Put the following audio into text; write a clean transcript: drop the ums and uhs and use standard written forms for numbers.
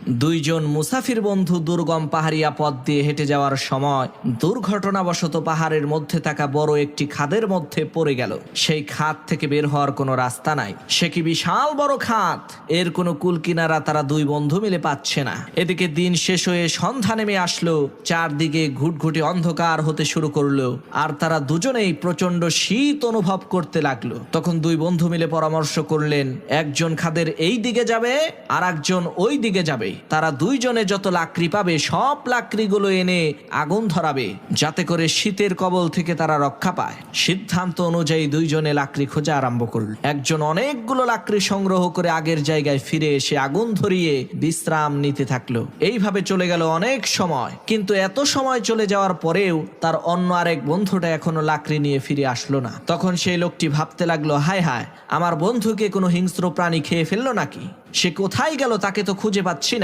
দুইজন মুসাফির বন্ধু দুর্গম পাহাড়িয়া পথ দিয়ে হেঁটে যাওয়ার সময় দুর্ঘটনাবশত পাহাড়ের মধ্যে থাকা বড় একটি খাদের মধ্যে পড়ে গেল। সেই খাদ থেকে বের হওয়ার কোনো রাস্তা নাই। সে কি বিশাল বড় খাদ, এর কোনো কুল কিনারা তারা দুই বন্ধু মিলে পাচ্ছে না। এদিকে দিন শেষ হয়ে সন্ধ্যা নেমে আসলো, চারদিকে ঘুটঘুটে অন্ধকার হতে শুরু করলো, আর তারা দুজনেই প্রচন্ড শীত অনুভব করতে লাগলো। তখন দুই বন্ধু মিলে পরামর্শ করলেন, একজন খাদের এই দিকে যাবে আর একজন ওই দিকে যাবে। তারা দুইজনে যত লাকড়ি পাবে সব লাকড়িগুলো এনে আগুন ধরাবে, যাতে করে শীতের কবল থেকে তারা রক্ষা পায়। সিদ্ধান্ত অনুযায়ী দুইজনে লাকড়ি খোঁজা আরম্ভ করল। একজন অনেকগুলো লাকড়ি সংগ্রহ করে আগের জায়গায় ফিরে এসে আগুন ধরিয়ে বিশ্রাম নিতে থাকলো। এইভাবে চলে গেল অনেক সময়, কিন্তু এত সময় চলে যাওয়ার পরেও তার অন্য আরেক বন্ধুটা এখনো লাকড়ি নিয়ে ফিরে আসলো না। তখন সেই লোকটি ভাবতে লাগলো, হায় হায়, আমার বন্ধুকে কোনো হিংস্র প্রাণী খেয়ে ফেললো নাকি? সে কোথায় গেল, তাকে তো খুঁজে পাচ্ছি না।